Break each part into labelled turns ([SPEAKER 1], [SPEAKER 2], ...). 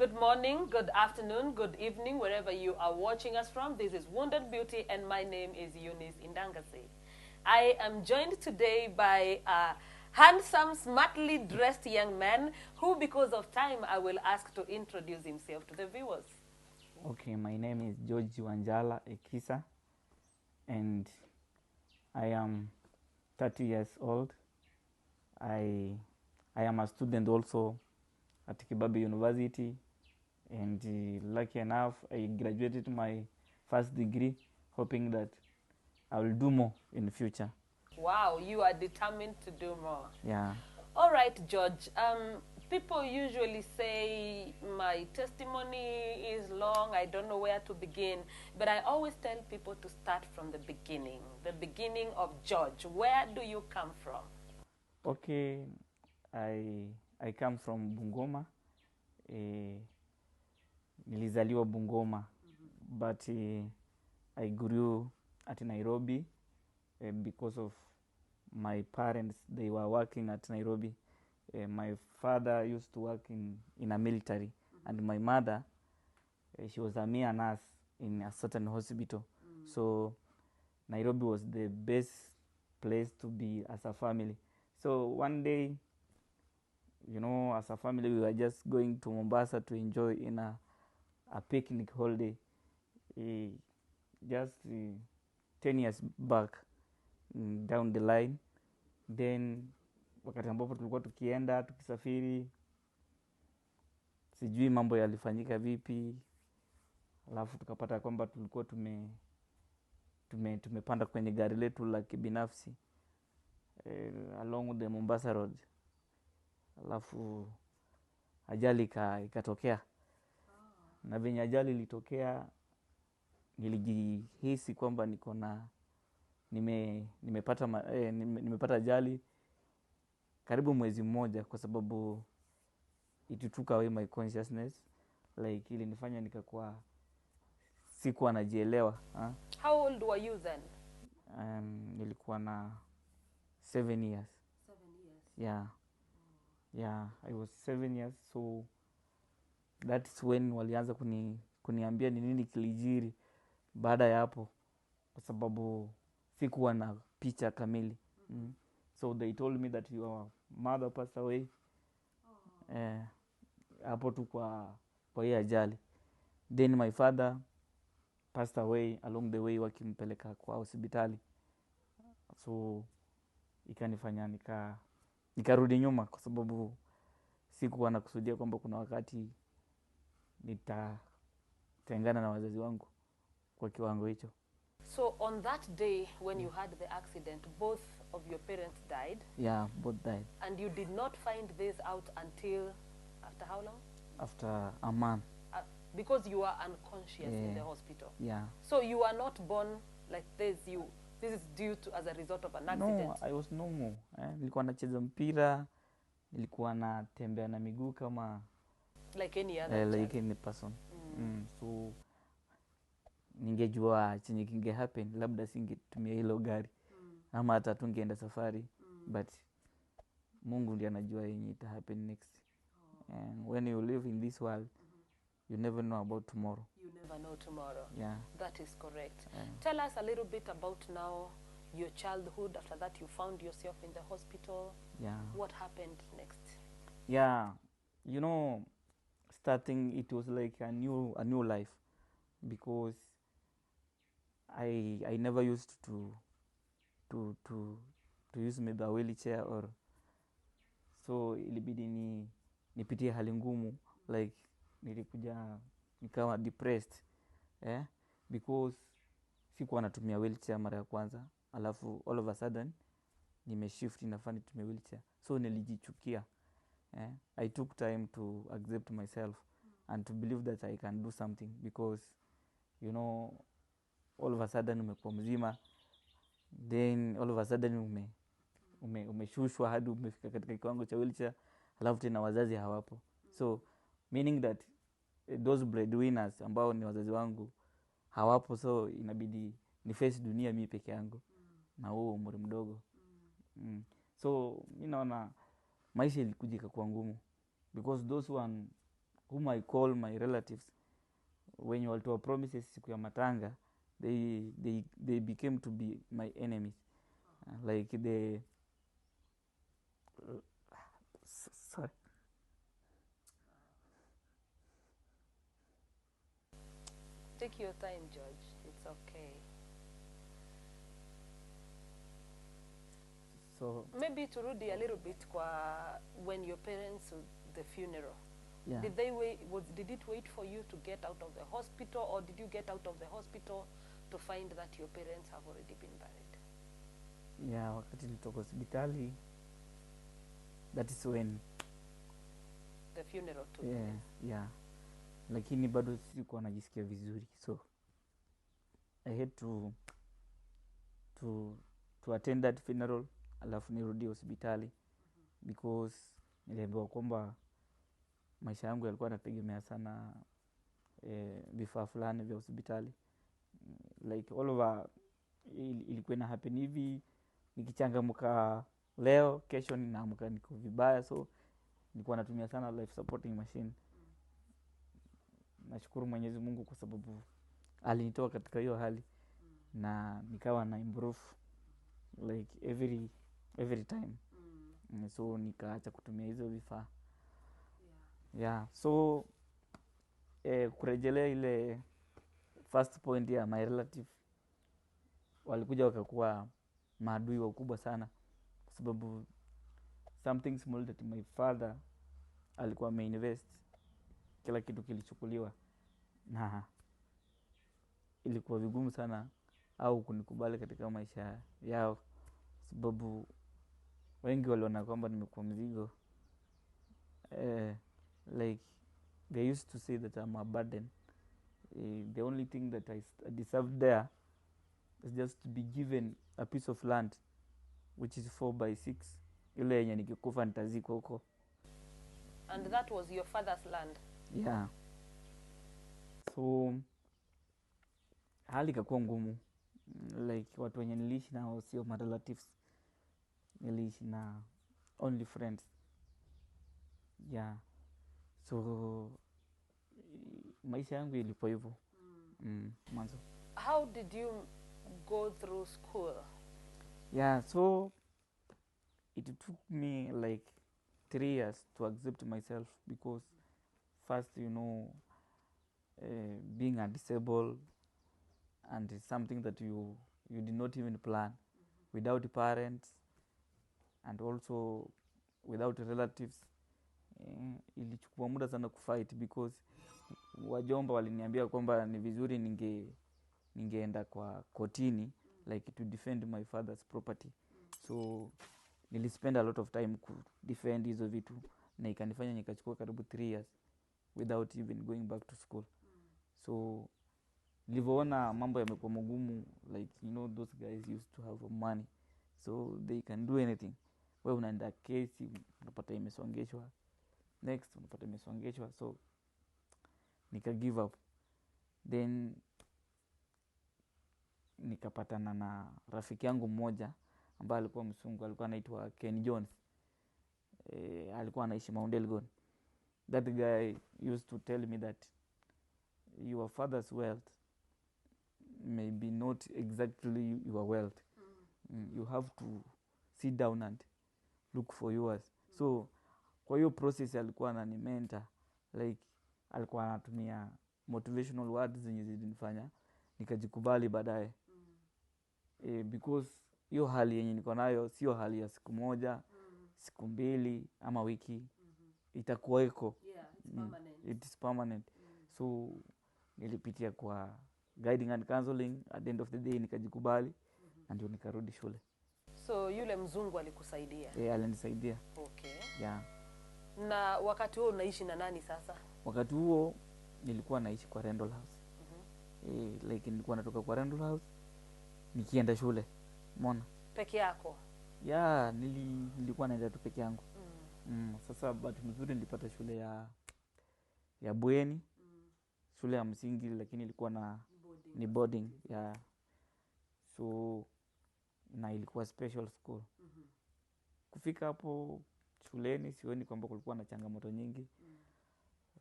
[SPEAKER 1] Good morning, good afternoon, good evening, wherever you are watching us from. This is Wounded Beauty, and my name is Eunice Indangase. I am joined today by a handsome, smartly dressed young man who, because of time, I will ask to introduce himself to the viewers.
[SPEAKER 2] Okay, my name is George Wanjala Ekisa, and I am 30 years old. I am a student also at Kibabe University, and lucky enough, I graduated my first degree, hoping that I will do more in the future.
[SPEAKER 1] Wow, you are determined to do more.
[SPEAKER 2] Yeah.
[SPEAKER 1] All right, George. People usually say my testimony is long, I don't know where to begin, but I always tell people to start from the beginning of George. Where do you come from?
[SPEAKER 2] Okay, I come from Bungoma. Nilizaliwa Bungoma, but I grew at Nairobi because of my parents. They were working at Nairobi. My father used to work in a military, and my mother, she was a mere nurse in a certain hospital. So Nairobi was the best place to be as a family. So one day, as a family, we were just going to Mombasa to enjoy in a picnic holiday. Just 10 years back, down the line. Then wakati ambapo tulikuwa tukienda tukisafiri, sijui mambo yalifanyika vipi, alafu tukapata kwamba tulikuwa tumepanda kwenye gari letu la kibinafsi along the Mombasa Road, alafu ajali ikatokea. Na venye ajali ilitokea, nilijihisi kwamba nimepata ajali karibu mwezi mmoja, kwa sababu it took away my consciousness, like ilinifanya nikakuwa sikuwa najielewa.
[SPEAKER 1] How old were you then?
[SPEAKER 2] Nilikuwa na 7 years.
[SPEAKER 1] 7 years.
[SPEAKER 2] Yeah, I was 7 years. So that's when walianza kuniambia ni nini kilijiri baada ya hapo, kwa sababu sikuwa na picha kamili. So they told me that your mother passed away. Hapo tu kwa hii ajali. Then my father passed away along the way, wakimpeleka kwa hospitali. So ikanifanya nikarudi nyuma, kwa sababu sikuwa nakusudia kwamba kuna wakati nitatengana na wazazi wangu kwa kiwango hicho.
[SPEAKER 1] So on that day when you had the accident, both of your parents died?
[SPEAKER 2] Yeah, both died.
[SPEAKER 1] And you did not find this out until after how long?
[SPEAKER 2] After a month.
[SPEAKER 1] Because you were unconscious in the hospital.
[SPEAKER 2] Yeah.
[SPEAKER 1] So you were not born like this. This is due to as a result of an accident.
[SPEAKER 2] No, I was normal. Nilikuwa nacheza mpira, nilikuwa natembea na miguu kama
[SPEAKER 1] like any other
[SPEAKER 2] like any person. So ningejua chenye kinge happen, labda singetumia hilo gari, ama hata tungeenda safari. But Mungu ndiye anajua yenye ita happen next. And when you live in this world, you never know about tomorrow.
[SPEAKER 1] You never know tomorrow.
[SPEAKER 2] Yeah.
[SPEAKER 1] That is correct. Tell us a little bit about now your childhood. After that, you found yourself in the hospital.
[SPEAKER 2] Yeah.
[SPEAKER 1] What happened next?
[SPEAKER 2] Yeah. Starting, it was like a new life, because I never used to use maybe a wheelchair, or so ilibidi nipitie hali ngumu, like nilikuja nikawa depressed, because sikuwa natumia wheelchair mara ya kwanza, alafu all of a sudden nimeshift inafaa nitumie wheelchair. So nilijichukia. I took time to accept myself and to believe that I can do something, because all of a sudden umekuwa mzima, then all of a sudden umeshushwa hadi umefika katika kiwango cha wheelchair, alafu tena wazazi hawapo. So meaning that those breadwinners ambao ni wazazi wangu hawapo, so inabidi ni face dunia mimi peke yangu na huo umri mdogo. So mimi naona maisha ilikuja kwa ngumu, because those one whom I call my relatives, wenye walitoa promises siku ya matanga, they became to be my enemies. Like the sorry.
[SPEAKER 1] Take your time, George. It's okay.
[SPEAKER 2] So
[SPEAKER 1] maybe turudi a little bit kwa when your parents, the funeral,
[SPEAKER 2] yeah.
[SPEAKER 1] did it wait for you to get out of the hospital, or did you get out of the hospital to find that your parents have already been buried?
[SPEAKER 2] Yeah, wakati nilitoka hospitali, that is when
[SPEAKER 1] the funeral took
[SPEAKER 2] yeah,
[SPEAKER 1] place.
[SPEAKER 2] yeah. Lakini bado sikuwa najisikia vizuri, so I had to attend that funeral, alafu nirudi hospitali because niliambiwa kwamba maisha yangu yalikuwa yanategemea sana vifaa fulani vya hospitali. Like all over ilikuwa ina happen hivi, nikichangamka leo, kesho ninaamka niko vibaya, so nilikuwa natumia sana life supporting machine. Nashukuru Mwenyezi Mungu kwa sababu alinitoa katika hiyo hali na nikawa na improve like every time. So nikaacha kutumia hizo vifaa. Yeah, so kurejelea ile first point ya my relative, walikuja wakakuwa maadui wakubwa sana kwa sababu something small that my father alikuwa ameinvest, kila kitu kilichukuliwa, na ilikuwa vigumu sana au kunikubali katika maisha yao sababu wengi waliona kwamba nimekuwa mzigo. Like they used to say that I'm a burden. The only thing that I deserved there is just to be given a piece of land which is 4x6, ile yenye nikikufa nitazikwa huko.
[SPEAKER 1] And that was your father's land?
[SPEAKER 2] Yeah. So hali ikakuwa ngumu, like watu wenye niliishi nao sio my relatives, niliishi na only friends. Yeah. So maisha yangu ilipo hivyo mwanzo.
[SPEAKER 1] How did you go through school?
[SPEAKER 2] Yeah, so it took me like 3 years to accept myself because first, you know, being a disabled and it's something that you did not even plan, without parents and also without relatives. Ilichukua muda sana kufight because wajomba waliniambia kwamba ni vizuri ningeenda kwa kotini like to defend my father's property. So nilispend a lot of time ku defend hizo vitu na ikanifanya nikachukua karibu 3 years without even going back to school. So nilivyoona mambo yamekuwa magumu, like you know those guys used to have money, so they can do anything. Wewe unaenda kesi unapata imesongeshwa, next unapata imesongeshwa, so nika give up. Then nikapatana na rafiki yangu mmoja ambaye alikuwa msungu, alikuwa anaitwa Ken Jones. Alikuwa anaishi Mount Elgon. That guy used to tell me that your father's wealth may be not exactly your wealth. You have to sit down and look for yours. So kwa hiyo process alikuwa ananimenta, like alikuwa anatumia motivational words zenye zilinifanya nikajikubali baadaye. Because hiyo hali yenye niko nayo sio hali ya siku moja, siku mbili ama wiki. Itakuwa iko.
[SPEAKER 1] Yeah, it's permanent.
[SPEAKER 2] It is permanent. So nilipitia kwa guiding and counseling, at the end of the day nikajikubali na ndio nikarudi shule.
[SPEAKER 1] So yule mzungu alikusaidia?
[SPEAKER 2] Alinisaidia.
[SPEAKER 1] Okay.
[SPEAKER 2] Yeah.
[SPEAKER 1] Na wakati huo unaishi na nani sasa?
[SPEAKER 2] Wakati huo nilikuwa naishi kwa rental house. Like nilikuwa natoka kwa rental house nikienda shule. Umeona?
[SPEAKER 1] Peke yako?
[SPEAKER 2] Yeah, nilikuwa naenda tu peke yangu. Sasa bahati mzuri nilipata shule ya bweni, shule ya msingi, lakini ilikuwa na ni boarding. Yeah. So na ilikuwa special school. Kufika hapo shuleni sioni kwamba kulikuwa na changamoto nyingi.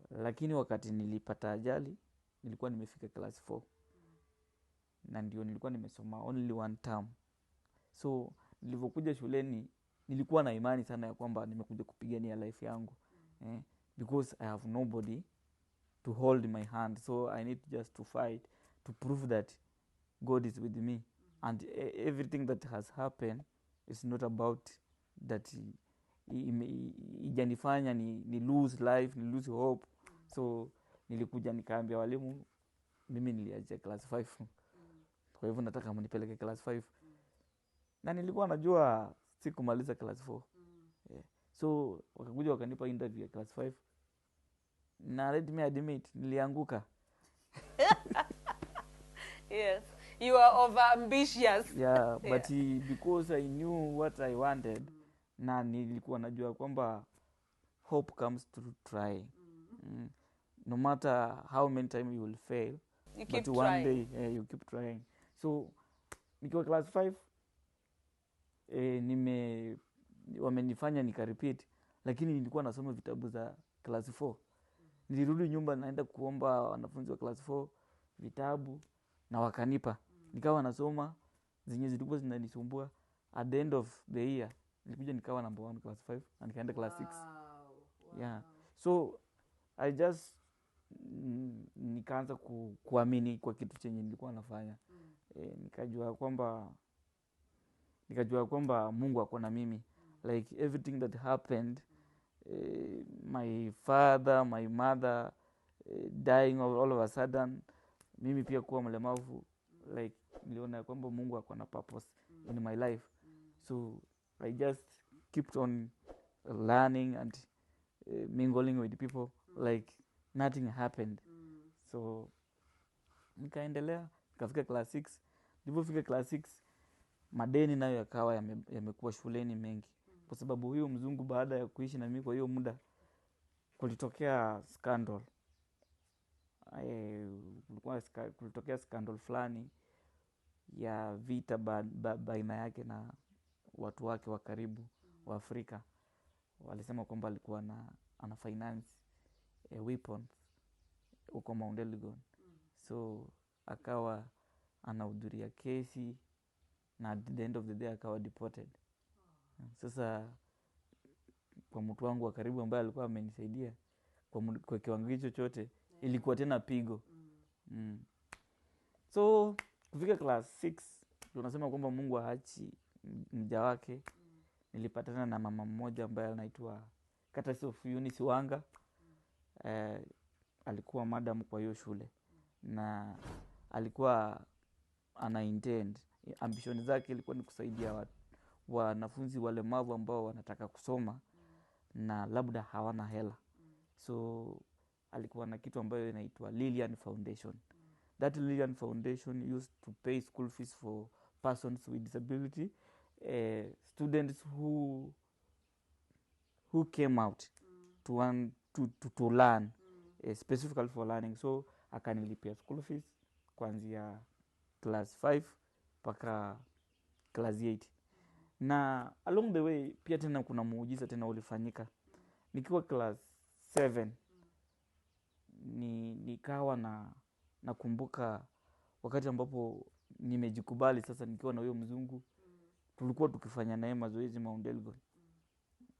[SPEAKER 2] Lakini wakati nilipata ajali nilikuwa nimefika class 4 na ndio nilikuwa nimesoma only one term. So nilivyokuja shuleni nilikuwa na imani sana ya kwamba nimekuja kupigania life yangu, because I have nobody to hold my hand, so I need just to fight to prove that God is with me, and everything that has happened is not about that ijanifanya ni lose life, ni lose hope. So nilikuja nikaambia walimu mimi niliacha class 5, kwa hivyo nataka mnipeleke class 5. Na nilikuwa najua sikumaliza class 4. So wakakuja wakanipa interview ya class 5 na let me admit nilianguka.
[SPEAKER 1] Yes, you are over ambitious.
[SPEAKER 2] Yeah, but because I knew what I wanted, na nilikuwa najua kwamba hope comes through trying. No matter how many times you will fail,
[SPEAKER 1] You keep
[SPEAKER 2] but
[SPEAKER 1] trying.
[SPEAKER 2] one day you keep trying. So nikiwa class 5 wamenifanya nika repeat, lakini nilikuwa nasoma vitabu za class 4. Nilirudi nyumba naenda kuomba wanafunzi wa class 4 vitabu na wakanipa. Nikawa nasoma zenye zilikuwa zinanisumbua. At the end of the year nilikuja nikawa number 1 class 5 na nikaenda class 6.
[SPEAKER 1] Wow.
[SPEAKER 2] Yeah. So I just nikaanza kuamini kwa kitu chenye nilikuwa nafanya. Nikajua kwamba Mungu ako na mimi. Like everything that happened, my father, my mother dying all of a sudden, mimi pia kuwa mlemavu, like niliona kwamba Mungu ako na purpose in my life. So I just kept on learning and mingling with people like nothing happened. So nikaendelea nikafika class 6. Nilipofika class 6 madeni nayo yakawa yamekuwa shuleni mengi, kwa sababu huyo mzungu baada ya kuishi na mimi kwa hiyo muda kulitokea scandal. Kulitokea scandal fulani ya vita baina yake na watu wake wa karibu wa Afrika. Walisema kwamba alikuwa ana finance weapons huko Mount Elgon. So akawa anahudhuria kesi na at the end of the day akawa deported. Sasa kwa mtu wangu wa karibu ambaye alikuwa amenisaidia kwa kiwango hicho chote, ilikuwa tena pigo. So kufika class 6 tunasema kwamba Mungu haachi mja wake. Nilipatana na mama mmoja ambaye anaitwa Katasof Eunice Wanga. Alikuwa madam kwa hiyo shule na alikuwa ana intend, ambition zake ilikuwa ni kusaidia wanafunzi walemavu ambao wanataka kusoma na labda hawana hela. So alikuwa na kitu ambayo inaitwa Lilian Foundation. That Lilian Foundation used to pay school fees for persons with disability, students who came out to learn, specifically for learning. So akanilipia school fees kuanzia class 5 mpaka class 8. Na along the way pia tena kuna muujiza tena ulifanyika. Nikiwa class 7 nikawa nakumbuka wakati ambapo nimejikubali sasa, nikiwa na huyo mzungu tulikuwa tukifanya naye mazoezi Mount Elgon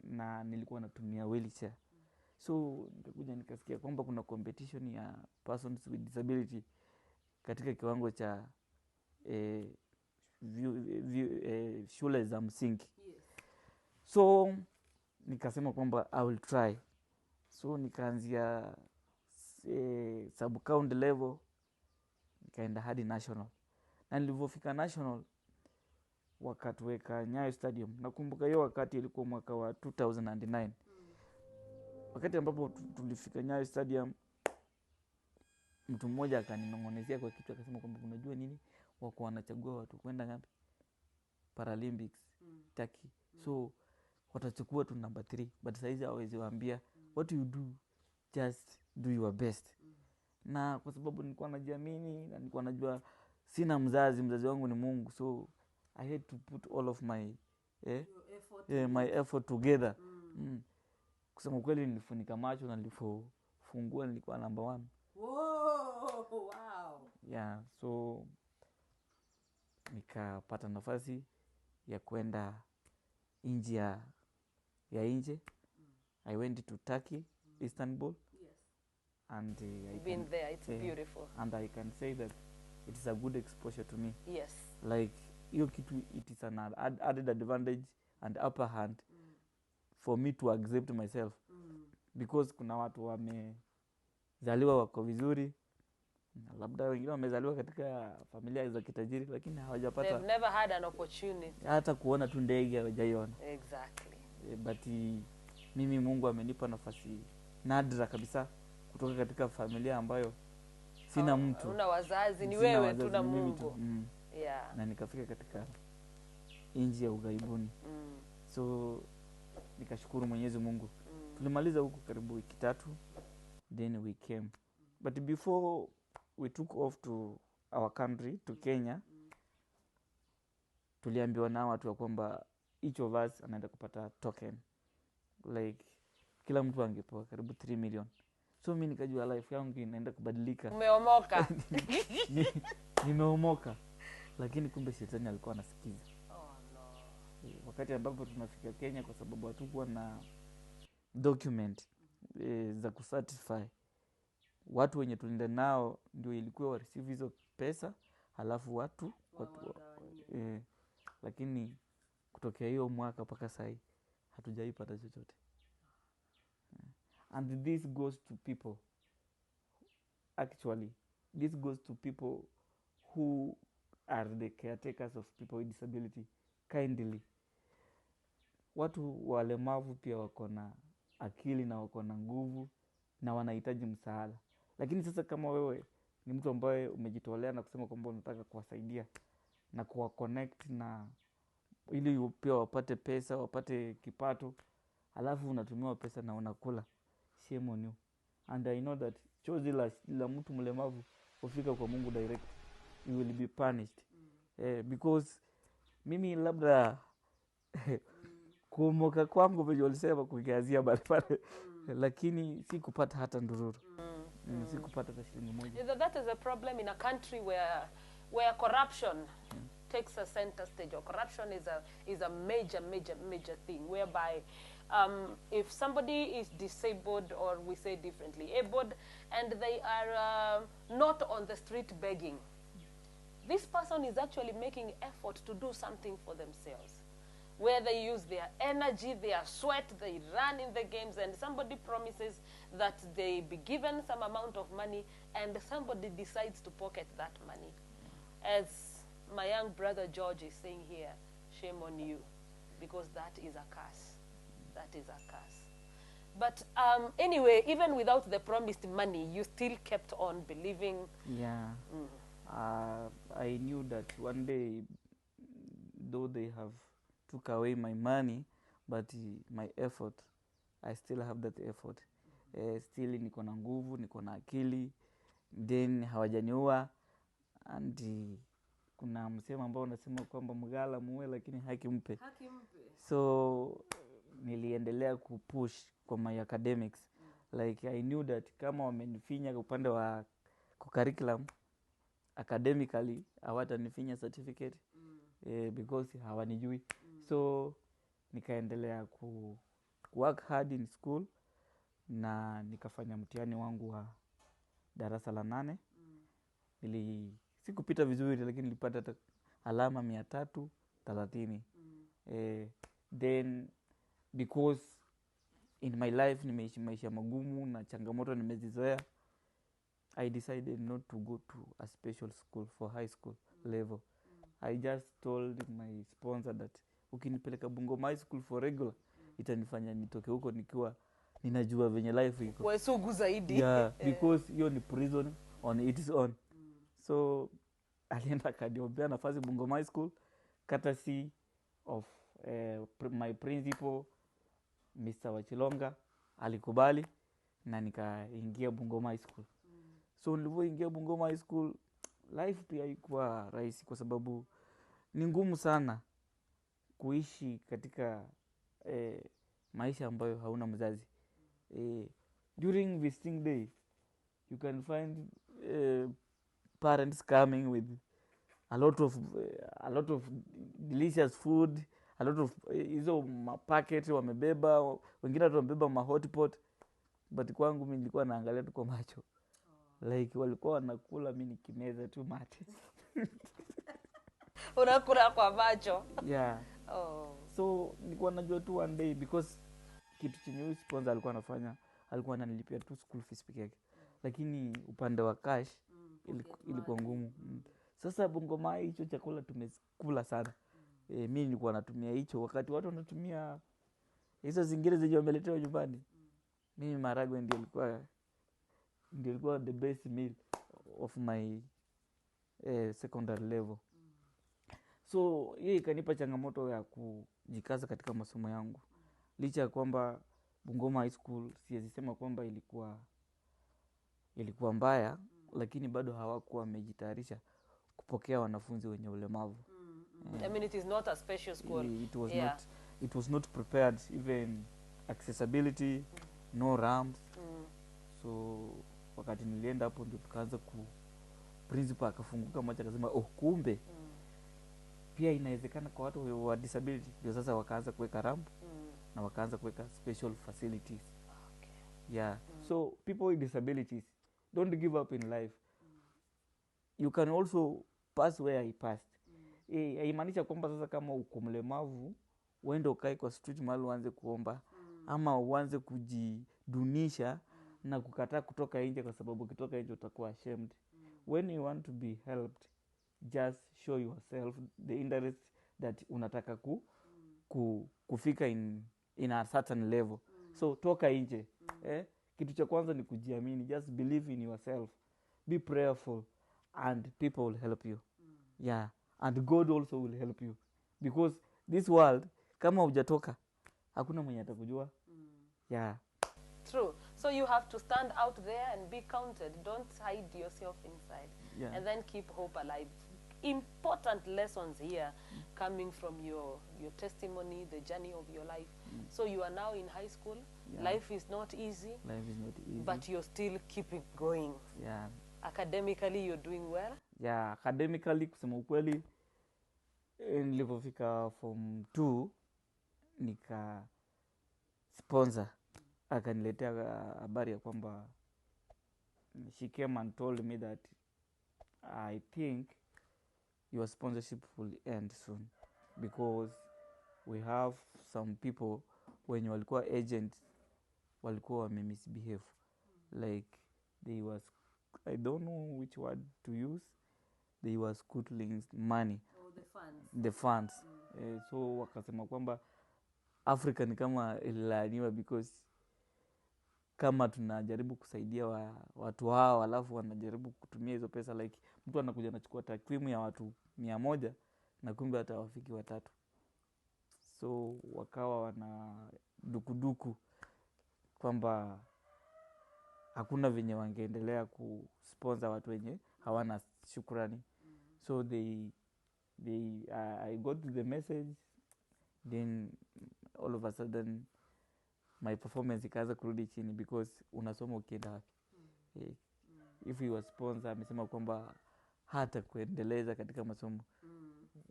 [SPEAKER 2] na nilikuwa natumia wheelchair. So nikakuja nikasikia kwamba kuna competition ya persons with disability katika kiwango cha shule za msingi. So nikasema kwamba I will try. So nikaanzia sub county level nikaenda hadi national. Na nilipofika national wakatuweka Nyayo Stadium. Nakumbuka hiyo wakati ilikuwa mwaka wa 2009. Wakati ambapo tulifika Nyayo Stadium, mtu mmoja akaninong'onezea kwa kichwa akasema kwamba unajua nini, wako wanachagua watu kwenda ngapi Paralympics Turkey. So watachukua tu number 3, but saizi hawezi waambia what you do, just do your best. Na kwa sababu nilikuwa najiamini na nilikuwa najua sina mzazi wangu ni Mungu, so I had to put all of my my effort together. Kusema kweli nilifunika macho na kujifungua nilikuwa number 1.
[SPEAKER 1] Wow.
[SPEAKER 2] Yeah, so nikapata nafasi ya kwenda nje ya nje. I went to Turkey, Istanbul.
[SPEAKER 1] Yes.
[SPEAKER 2] And
[SPEAKER 1] I've been there. It's beautiful.
[SPEAKER 2] And I can say that it is a good exposure to me.
[SPEAKER 1] Yes.
[SPEAKER 2] Like hiyo kitu, it is an added advantage and upper hand for me to accept myself. Because kuna watu wamezaliwa wako vizuri, labda wengine wamezaliwa katika familia za kitajiri, lakini hawajapata,
[SPEAKER 1] they've never had an opportunity
[SPEAKER 2] hata kuona tu ndege hawajaiona.
[SPEAKER 1] Exactly.
[SPEAKER 2] But mimi Mungu amenipa nafasi nadra kabisa kutoka katika familia ambayo sina mtu,
[SPEAKER 1] una wazazi, ni wewe tu na Mungu. Yeah.
[SPEAKER 2] Na nikafika katika nchi ya ughaibuni. So nikashukuru Mwenyezi Mungu. Tulimaliza huko karibu wiki 3, then we came. But before we took off to our country, to Kenya, tuliambiwa na watu wa kwamba each of us anaenda kupata token. Like kila mtu angepewa karibu 3 million. So mimi nikajua life yangu inaenda kubadilika.
[SPEAKER 1] Umeomoka.
[SPEAKER 2] Nimeomoka. Lakini kumbe shetani alikuwa anasikiza.
[SPEAKER 1] Oh no.
[SPEAKER 2] Wakati ambapo tunafika Kenya, kwa sababu hatukuwa na document za kusatisfy watu wenye tulinda nao, ndio ilikuwa wa receive hizo pesa, halafu watu lakini kutokea hiyo mwaka mpaka sasa hatujaipata chochote. And this goes to people, actually this goes to people who are the caretakers of people with disability kindly. Watu walemavu pia wako na akili na wako na nguvu na wanahitaji msaada. Lakini sasa kama wewe ni mtu ambaye umejitolea na kusema kwamba unataka kuwasaidia na kuwa connect na ili pia wapate pesa, wapate kipato, alafu unatumiwa pesa na unakula, shame on you. And I know that chozi la mtu mlemavu ufika kwa Mungu direct, you will be punished. Because mimi labda kumoka kwangu vile ulisema kukiazia pale, lakini si kupata hata ndururu. Si kupata hata shilingi moja.
[SPEAKER 1] That is a problem in a country where corruption takes a center stage, or corruption is a major thing, whereby if somebody is disabled, or we say differently, abled, and they are not on the street begging, this person is actually making effort to do something for themselves, where they use their energy, their sweat, they run in the games, and somebody promises that they be given some amount of money, and somebody decides to pocket that money. As my young brother George is saying here, shame on you, because that is a curse. That is a curse. But anyway, even without the promised money, you still kept on believing.
[SPEAKER 2] Yeah. I knew that one day, though they have took away my money, but my effort, I still have that effort. Still niko na nguvu, niko na akili, then hawajaniua. And kuna msemo ambao unasema kwamba mgala muue lakini haki mpe. So niliendelea kupush kwa my academics. Like I knew that kama wamenifinya upande wa curriculum, academically hawatanifinya certificate, because hawanijui. So nikaendelea work hard in school, na nikafanya mtihani wangu wa darasa la 8. Sikupita vizuri, lakini nilipata alama 330. Then because in my life nimeishi maisha magumu na changamoto nimezizoea, I decided not to go to a special school for high school level. I just told my sponsor that ukinipeleka Bungoma High School for regular, itanifanya nitoke huko nikiwa ninajua venye life iko.
[SPEAKER 1] Wewe sugu zaidi.
[SPEAKER 2] Yeah, because hiyo ni prison on its own. So alienda kaniombea nafasi Bungoma High School, courtesy of my principal Mr. Wachilonga. Alikubali na nikaingia Bungoma High School. So nilipoingia Bungoma High School, life pia haikuwa rahisi, kwa sababu ni ngumu sana kuishi katika maisha ambayo hauna mzazi. during visiting day you can find parents coming with a lot of delicious food, a lot of hizo mapacket wamebeba, wengine hata wamebeba mahotpot, but kwangu mi nilikuwa naangalia tu kwa macho. Like walikuwa wanakula, mi nikimeza tu mate.
[SPEAKER 1] Unakula kwa macho.
[SPEAKER 2] Yeah.
[SPEAKER 1] Oh.
[SPEAKER 2] So nilikuwa najua tu one day, because kitu chenye huyu sponsor alikuwa anafanya, alikuwa ananilipia tu school fees peke yake, lakini upande wa cash ilikuwa ngumu. Sasa Bungoma hicho chakula tumekula sana. Mi nilikuwa natumia hicho wakati watu wanatumia hizo zingine zenye wameletewa nyumbani. Mimi maharagwe ndio ilikuwa the best meal of my secondary level. So hiyo ikanipa changamoto ya kujikaza katika masomo yangu. Licha ya kwamba Bungoma High School siwezi sema kwamba ilikuwa mbaya, lakini bado hawakuwa wamejitayarisha kupokea wanafunzi wenye ulemavu.
[SPEAKER 1] I mean, it is not a special school.
[SPEAKER 2] It was not prepared, even accessibility, no ramps. So wakati nilienda hapo ndio tukaanza principal akafunguka macho akasema, kumbe pia inawezekana kwa watu wa disability. Ndio sasa wakaanza kuweka ramp na wakaanza kuweka special facilities. Okay. Yeah. So people with disabilities, don't give up in life. You can also pass where I passed. Haimaanisha kwamba sasa kama uko mlemavu uende ukae kwa street mahali uanze kuomba ama uanze kujidunisha na kukataa kutoka nje, kwa sababu ukitoka nje utakuwa ashamed. When you want to be helped, just show yourself the interest that unataka kufika in a certain level. So toka nje. Kitu cha kwanza ni kujiamini. Just believe in yourself. Be prayerful and people will help you. Yeah. And God also will help you. Because this world, kama hujatoka, hakuna mwenye atakujua. Yeah.
[SPEAKER 1] True. So you have to stand out there and be counted. Don't hide yourself inside. Yeah. And then keep hope alive. Important lessons here coming from your testimony, the journey of your life. So you are now in high school. Yeah. Life is not easy.
[SPEAKER 2] Life is not easy.
[SPEAKER 1] But you're still keeping going.
[SPEAKER 2] Yeah.
[SPEAKER 1] Academically, you're doing well?
[SPEAKER 2] Yeah, academically kusema ukweli, nilipofika form 2 nika sponsor akaniletea habari ya kwamba she came and told me that I think your sponsorship will end soon, because we have some people when walikuwa agents walikuwa wame misbehave, like they was, I don't know which word to use, they was scuttling money. The funds. So wakasema kwamba Africa ni kama ililaaniwa, because kama tunajaribu kusaidia watu hao alafu wanajaribu kutumia hizo pesa, like mtu anakuja anachukua takwimu ya watu 100 na kumbe hata wafiki 3. So wakawa wana dukuduku kwamba hakuna venye wangeendelea kusponsor watu wenye hawana shukrani. So I got the message, then all of a sudden my performance ikaanza kurudi chini, because unasoma ukienda wapi? If you was sponsor amesema kwamba hata kuendeleza katika masomo,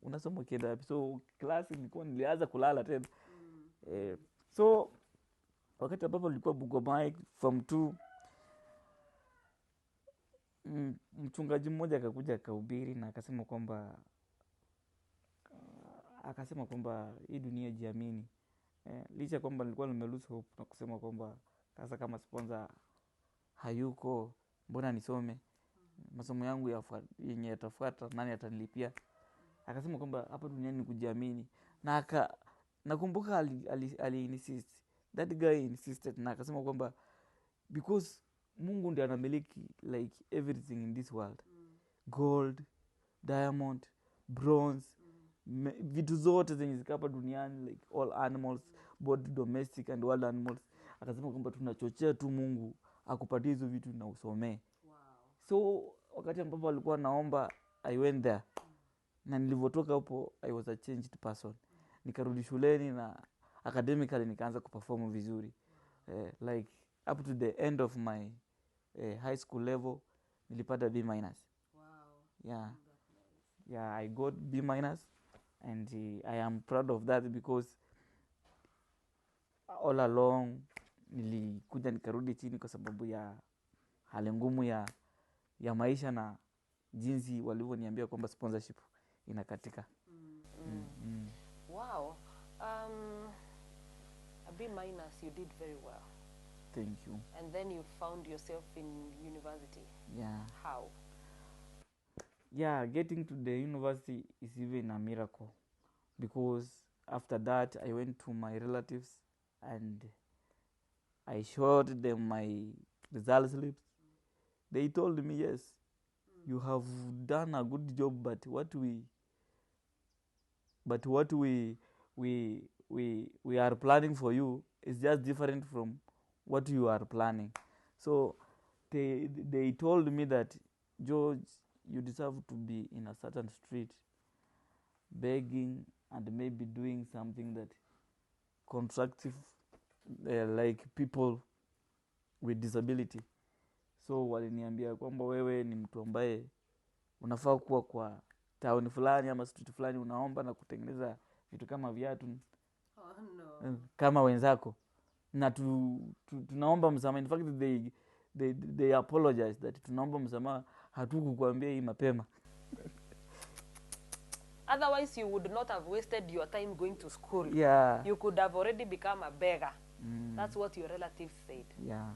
[SPEAKER 2] unasoma ukienda wapi? So class nilianza kulala tena. So wakati ambapo nilikuwa Bungoma form 2, mchungaji mmoja akakuja akahubiri na akasema kwamba hii dunia jiamini. Licha kwamba nilikuwa nimelose hope na kusema kwamba sasa kama sponsor hayuko, mbona nisome masomo yangu yenye yatafuata, nani atanilipia? Akasema kwamba hapa duniani ni kujiamini. Na nakumbuka ali insist, that guy insisted, na akasema kwamba because Mungu ndiye anamiliki like everything in this world, gold, diamond, bronze, vitu zote zenye ziko hapa duniani, like all animals, both domestic and wild animals. Akasema kwamba tunachochea tu Mungu akupatie hizo vitu na usomee. Wow. So wakati ambapo alikuwa naomba, I went there. Na nilivotoka hapo I was a changed person. Nikarudi shuleni na academically nikaanza kuperform vizuri. Like up to the end of my high school level nilipata B minus.
[SPEAKER 1] Wow.
[SPEAKER 2] Yeah.
[SPEAKER 1] That's nice.
[SPEAKER 2] Yeah, I got B minus, and I am proud of that because all along nilikuja nikarudi chini kwa sababu ya hali ngumu ya maisha na jinsi walivyoniambia kwamba sponsorship inakatika.
[SPEAKER 1] Wow. A B minus, you did very well.
[SPEAKER 2] Thank you.
[SPEAKER 1] And then you found yourself in university.
[SPEAKER 2] Yeah.
[SPEAKER 1] How?
[SPEAKER 2] Yeah, getting to the university is even a miracle because after that I went to my relatives and I showed them my result slips. They told me, yes, you have done a good job, but what we are planning for you is just different from what you are planning. So they told me that, George, you deserve to be in a certain street begging and maybe doing something that constructive, like people with disability. So waliniambia kwamba wewe ni mtu ambaye unafaa kuwa kwa town fulani ama street fulani unaomba na kutengeneza vitu kama viatu kama wenzako, na tunaomba msamaha. In fact they apologize that tunaomba msamaha, hatukukuambia hii mapema.
[SPEAKER 1] Otherwise, you would not have wasted your time going to school.
[SPEAKER 2] Yeah.
[SPEAKER 1] You could have already become a beggar. That's what your relatives said.
[SPEAKER 2] Yeah.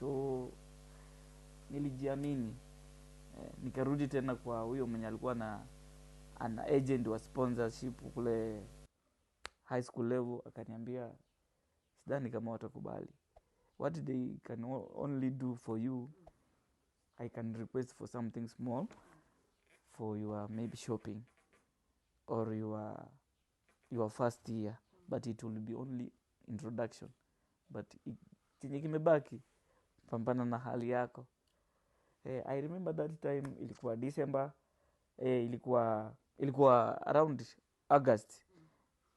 [SPEAKER 2] So nilijiamini, nikarudi tena kwa huyo mwenye alikuwa na an agent wa sponsorship kule high school level, akaniambia sidhani kama watakubali. What they can only do for you, I can request for something small for your maybe shopping or your first year, but it will be only introduction, but chenye kimebaki pambana na hali yako. I remember that time ilikuwa December, ilikuwa around August,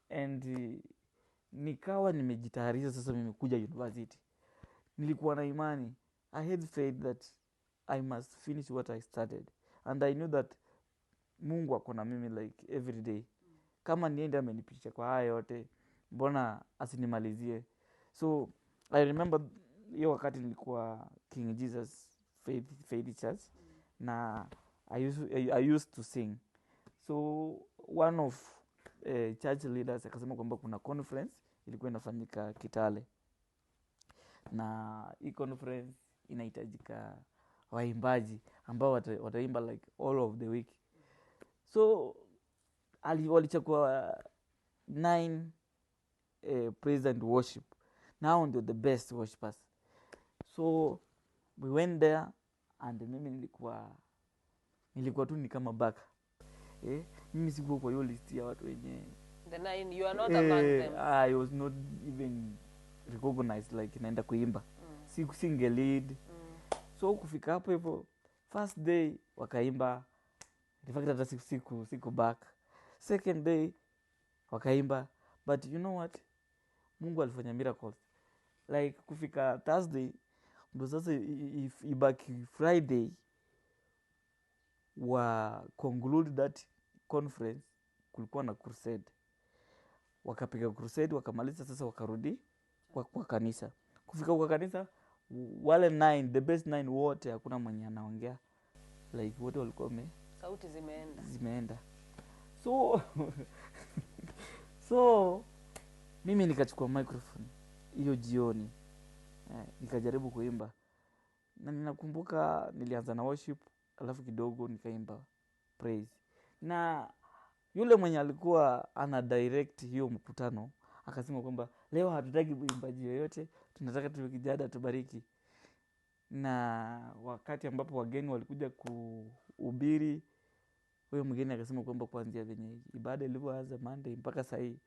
[SPEAKER 2] and nikawa nimejitayarisha sasa mimi kuja university. Nilikuwa na imani, I had faith that I must finish what I started, and I knew that Mungu ako na mimi like every day. Kama niende amenipitisha kwa haya yote, mbona asinimalizie? So I remember hiyo wakati nilikuwa King Jesus Faith Church, na I used to sing. So one of church leaders akasema kwamba kuna conference ilikuwa inafanyika Kitale, na hii conference inahitajika waimbaji ambao wataimba like all of the week. So walichagua 9 praise and worship. Now ndio the best worshipers. So we went there, and mimi nilikuwa tu ni kama baka. Mimi sikuwa kwa hiyo list ya watu wenye
[SPEAKER 1] the 9, you are not among them.
[SPEAKER 2] I was not even recognized like naenda kuimba. Singe lead. So kufika hapo hivyo, first day wakaimba, in fact hata siku back. Second day wakaimba, but you know what, Mungu alifanya miracles. Like kufika Thursday ndo sasa ibaki Friday wa conclude that conference, kulikuwa na crusade. Wakapiga crusade, wakamaliza, sasa wakarudi kwa kanisa. Kufika kwa kanisa, wale 9, the best 9 wote hakuna mwenye anaongea, like wote walikuwa
[SPEAKER 1] sauti
[SPEAKER 2] zimeenda. So mimi nikachukua microphone hiyo jioni, nikajaribu kuimba, na ninakumbuka nilianza na worship, alafu kidogo nikaimba praise. Na yule mwenye alikuwa ana direct hiyo mkutano akasema kwamba leo hatutaki uimbaji yoyote, tunataka tuwe kijada tubariki. Na wakati ambapo wageni walikuja kuhubiri, huyo mgeni akasema kwamba kuanzia venye ibada ilivyoanza Monday mpaka saa hii,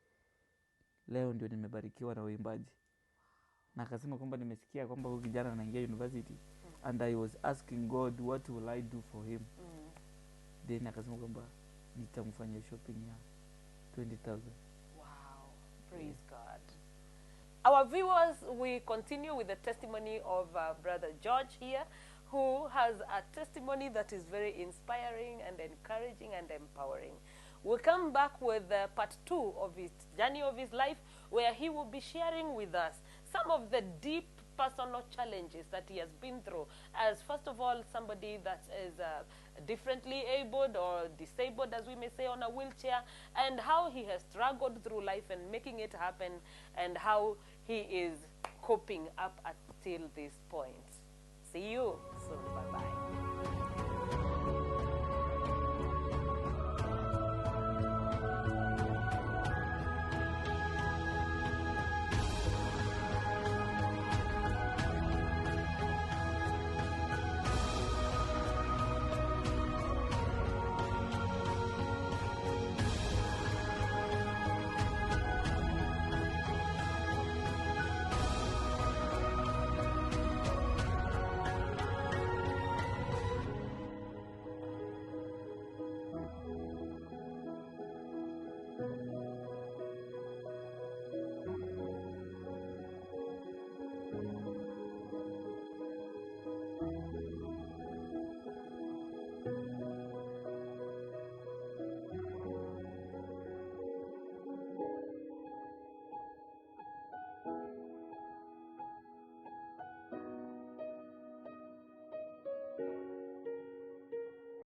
[SPEAKER 2] leo ndio nimebarikiwa na uimbaji. Na akasema kwamba nimesikia kwamba huyu kijana anaingia university, and I was asking God what will I do for him. Then akasema kwamba nitamfanyia shopping ya 20,000.
[SPEAKER 1] Wow, praise God. Our viewers, we continue with the testimony of Brother George here, who has a testimony that is very inspiring and encouraging and empowering. We'll come back with part 2 of his journey of his life, where he will be sharing with us some of the deep personal challenges that he has been through as, first of all, somebody that is differently abled or disabled, as we may say, on a wheelchair, and how he has struggled through life and making it happen, and how he is coping up until this point. See you soon. Bye-bye.